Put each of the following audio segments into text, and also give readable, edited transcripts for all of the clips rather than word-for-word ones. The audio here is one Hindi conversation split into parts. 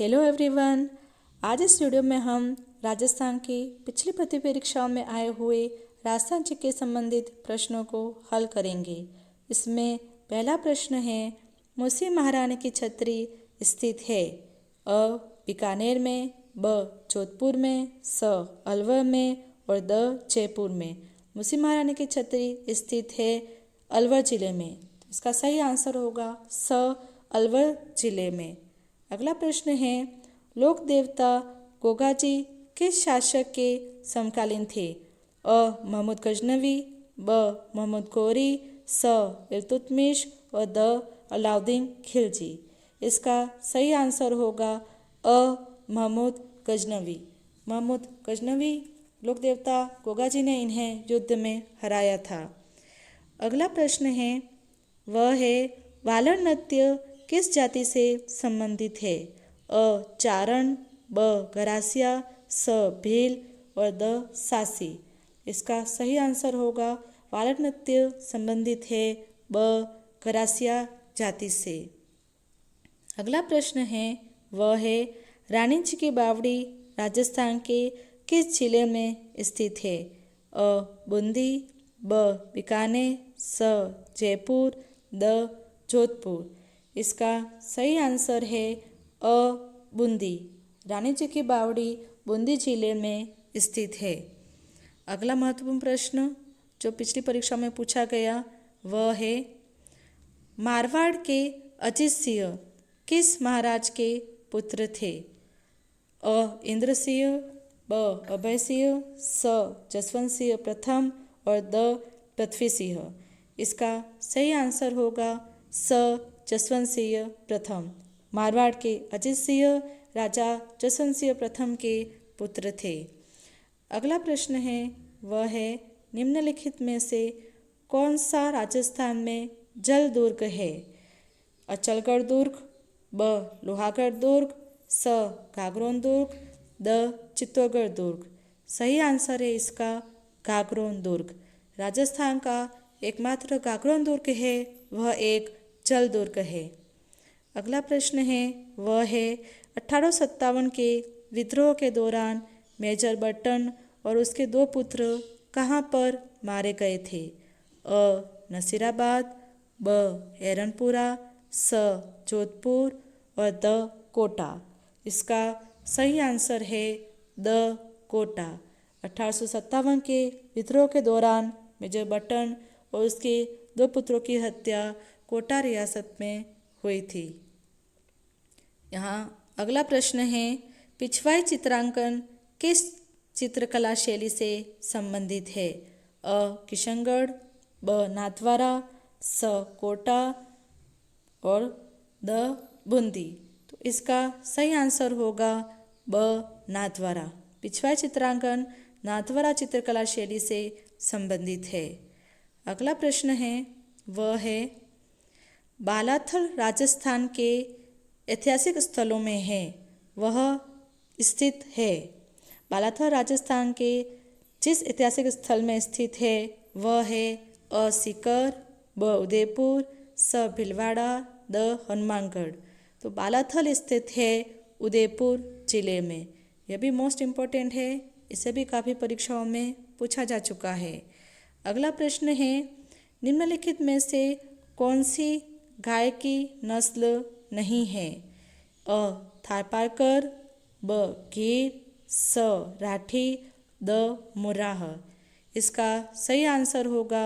Hello everyone. आज इस वीडियो में हम राजस्थान की पिछली भर्ती परीक्षाओं में आए हुए राजस्थान जी के संबंधित प्रश्नों को हल करेंगे। इसमें पहला प्रश्न है, मूसी महारानी की छतरी स्थित है अ बीकानेर में, ब जोधपुर में, स अलवर में और द जयपुर में। मूसी महारानी की छतरी स्थित है अलवर जिले में। इसका सही आंसर होगा स अलवर जिले में। अगला प्रश्न है, लोक देवता गोगाजी किस शासक के समकालीन थे? अ महमूद गजनवी, ब महमूद गौरी, स इल्तुतमिश और द अलाउद्दीन खिलजी। इसका सही आंसर होगा अ महमूद गजनवी। महमूद गजनवी लोक देवता गोगाजी ने इन्हें युद्ध में हराया था। अगला प्रश्न है, वह है वालन नृत्य किस जाति से संबंधित है? अ चारण, ब गरासिया, स भील और द सासी। इसका सही आंसर होगा वालन नृत्य संबंधित है ब गरासिया जाति से। अगला प्रश्न है, वह है रानी जी की बावड़ी राजस्थान के किस जिले में स्थित है? अ बूंदी, ब बीकानेर, स जयपुर, द जोधपुर। इसका सही आंसर है अ बूंदी। रानी जी की बावड़ी बूंदी जिले में स्थित है। अगला महत्वपूर्ण प्रश्न जो पिछली परीक्षा में पूछा गया वह है, मारवाड़ के अजीत सिंह किस महाराज के पुत्र थे? अ इंद्र सिंह, ब अभय सिंह, स जसवंत सिंह प्रथम और द पृथ्वी सिंह। इसका सही आंसर होगा स जसवंत सिंह प्रथम। मारवाड़ के अजीत सिंह राजा जसवंत सिंह प्रथम के पुत्र थे। अगला प्रश्न है, वह है निम्नलिखित में से कौन सा राजस्थान में जल दुर्ग है? अचलगढ़ दुर्ग, ब लोहागढ़ दुर्ग, स गागरोन दुर्ग, द चित्तौड़गढ़ दुर्ग। सही आंसर है इसका गागरोन दुर्ग। राजस्थान का एकमात्र गागरोन दुर्ग है, वह एक जल दुर्ग है। अगला प्रश्न है, वह है 1857 के विद्रोह के दौरान मेजर बर्टन और उसके दो पुत्र कहाँ पर मारे गए थे? अ नसीराबाद, ब एरनपुरा, स जोधपुर और द कोटा। इसका सही आंसर है द कोटा। 1857 के विद्रोह के दौरान मेजर बर्टन और उसके दो पुत्रों की हत्या कोटा रियासत में हुई थी। यहाँ अगला प्रश्न है, पिछवाई चित्रांकन किस चित्रकला शैली से संबंधित है? अ किशनगढ़, ब नाथद्वारा, स कोटा और द बूंदी। तो इसका सही आंसर होगा ब नाथद्वारा। पिछवाई चित्रांकन नाथद्वारा चित्रकला शैली से संबंधित है। अगला प्रश्न है, वह है बालाथल राजस्थान के ऐतिहासिक स्थलों में है, वह स्थित है। बालाथल राजस्थान के जिस ऐतिहासिक स्थल में स्थित है वह है अ सीकर, ब उदयपुर, स भीलवाड़ा, द हनुमानगढ़। तो बालाथल स्थित है उदयपुर जिले में। यह भी मोस्ट इम्पोर्टेंट है, इसे भी काफ़ी परीक्षाओं में पूछा जा चुका है। अगला प्रश्न है, निम्नलिखित में से कौन सी गाय की नस्ल नहीं है? अ थारपारकर, ब गीर, स राठी, द मुर्राह। इसका सही आंसर होगा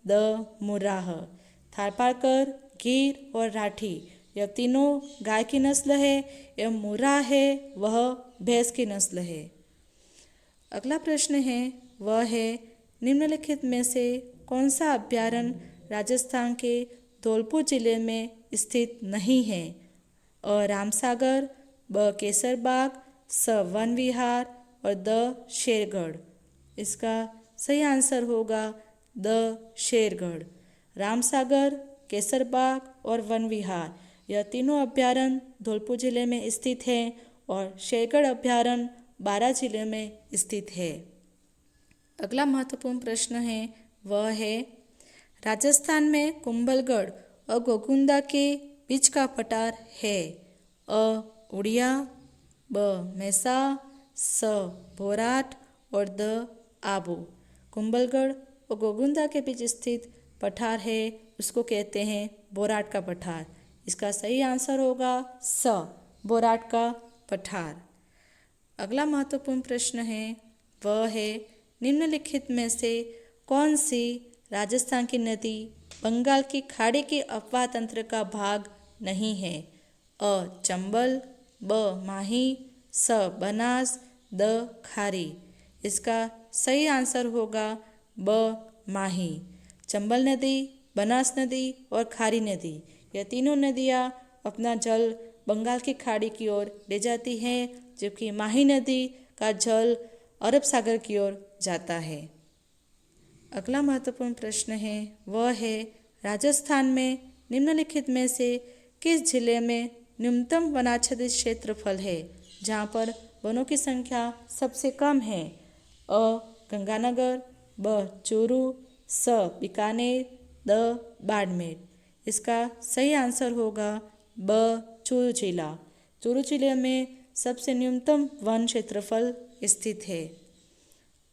द मुर्राह। थारपारकर, गीर और राठी यह तीनों गाय की नस्ल है। यह मुर्राह है वह भैंस की नस्ल है। अगला प्रश्न है, वह है निम्नलिखित में से कौन सा अभ्यारण्य राजस्थान के धौलपुर जिले में स्थित नहीं है? अ रामसागर, ब केसरबाग, स वन विहार और द शेरगढ़। इसका सही आंसर होगा द शेरगढ़। रामसागर, केसरबाग और वन विहार यह तीनों अभ्यारण्य धौलपुर जिले में स्थित हैं और शेरगढ़ अभ्यारण्य बारां जिले में स्थित है। अगला महत्वपूर्ण प्रश्न है, वह है राजस्थान में कुंभलगढ़ और गोकुंदा के बीच का पठार है? अ उड़िया, ब मैसा, स भोराट और द आबू। कुंभलगढ़ और गोगुंदा के बीच स्थित पठार है उसको कहते हैं बोराट का पठार। इसका सही आंसर होगा स बोराट का पठार। अगला महत्वपूर्ण प्रश्न है वह है निम्नलिखित में से कौन सी राजस्थान की नदी बंगाल की खाड़ी के अपवाह तंत्र का भाग नहीं है। अ चंबल, ब माही, स बनास, द खारी। इसका सही आंसर होगा ब माही। चंबल नदी, बनास नदी और खारी नदी यह तीनों नदियाँ अपना जल बंगाल की खाड़ी की ओर ले जाती हैं, जबकि माही नदी का जल अरब सागर की ओर जाता है। अगला महत्वपूर्ण प्रश्न है वह है राजस्थान में निम्नलिखित में से किस जिले में न्यूनतम वनाच्छादित क्षेत्रफल है जहाँ पर वनों की संख्या सबसे कम है। अ गंगानगर, ब चूरू, स बीकानेर, द बाड़मेर। इसका सही आंसर होगा ब चूरू जिला। चूरू जिले में सबसे न्यूनतम वन क्षेत्रफल स्थित है।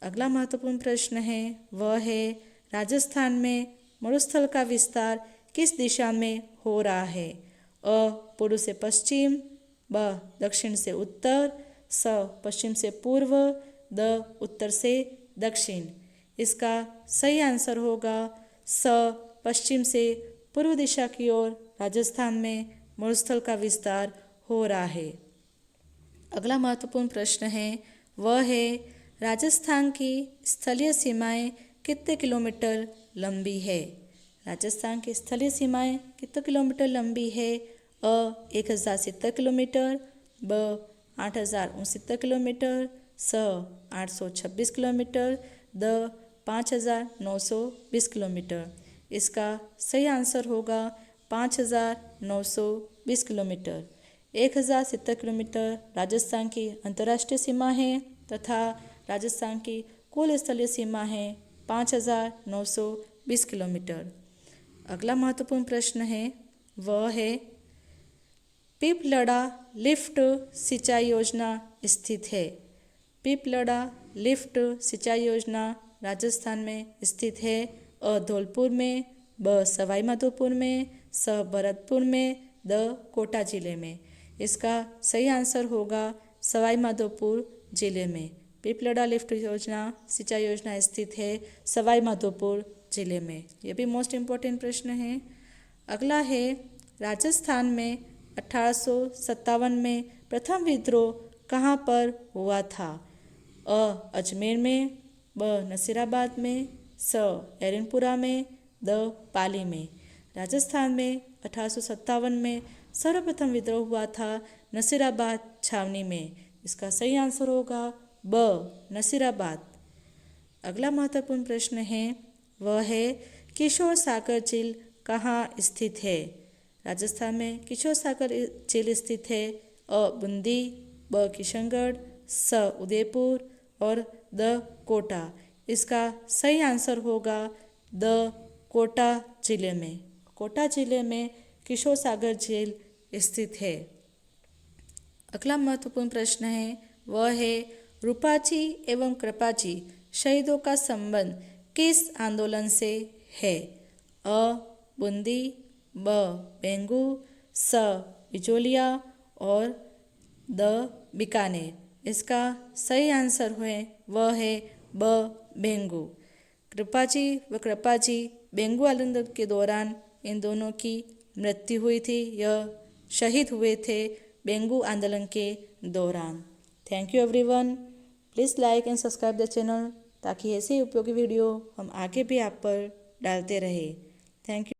अगला महत्वपूर्ण प्रश्न है वह है राजस्थान में मरुस्थल का विस्तार किस दिशा में हो रहा है। अ पूर्व से पश्चिम, ब दक्षिण से उत्तर, स पश्चिम से पूर्व, द उत्तर से दक्षिण। इसका सही आंसर होगा स पश्चिम से पूर्व दिशा की ओर राजस्थान में मरुस्थल का विस्तार हो रहा है। अगला महत्वपूर्ण प्रश्न है वह है राजस्थान की स्थलीय सीमाएं कितने किलोमीटर लंबी है। राजस्थान की स्थलीय सीमाएं कितने किलोमीटर लंबी है। अ 1070 किलोमीटर, ब 8069 किलोमीटर, स 826 किलोमीटर, द 5920 किलोमीटर। इसका सही आंसर होगा 5920 किलोमीटर। 1070 किलोमीटर राजस्थान की अंतर्राष्ट्रीय सीमा है तथा राजस्थान की कुल स्थलीय सीमा है 5920 किलोमीटर। अगला महत्वपूर्ण प्रश्न है वह है पीपलड़ा लिफ्ट सिंचाई योजना स्थित है। पीपलड़ा लिफ्ट सिंचाई योजना राजस्थान में स्थित है। अ धौलपुर में, ब सवाई माधोपुर में, स भरतपुर में, द कोटा जिले में। इसका सही आंसर होगा सवाई माधोपुर जिले में। पीपलड़ा लिफ्ट योजना सिंचाई योजना स्थित है सवाई माधोपुर जिले में। यह भी मोस्ट इम्पोर्टेंट प्रश्न है। अगला है राजस्थान में 1857 में प्रथम विद्रोह कहाँ पर हुआ था। अ अजमेर में, ब नसीराबाद में, स एरनपुरा में, द पाली में। राजस्थान में 1857 में सर्वप्रथम विद्रोह हुआ था नसीराबाद छावनी में। इसका सही आंसर होगा ब नसीराबाद। अगला महत्वपूर्ण प्रश्न है वह है किशोर सागर झील कहाँ स्थित है। राजस्थान में किशोर सागर झील स्थित है। अ बूंदी, ब किशनगढ़, स उदयपुर और द कोटा। इसका सही आंसर होगा द कोटा जिले में। कोटा जिले में किशोर सागर झील स्थित है। अगला महत्वपूर्ण प्रश्न है वह है रूपाची एवं कृपाची शहीदों का संबंध किस आंदोलन से है। अ बूंदी, ब बेंगू, स बिजोलिया और द बीकानेर। इसका सही आंसर है वह है ब बेंगू। कृपाची व कृपाजी बेंगू आंदोलन के दौरान इन दोनों की मृत्यु हुई थी। यह शहीद हुए थे बेंगू आंदोलन के दौरान। Thank you everyone. Please like and subscribe the channel ताकि ऐसे उपयोगी वीडियो हम आगे भी आप पर डालते रहे। Thank you.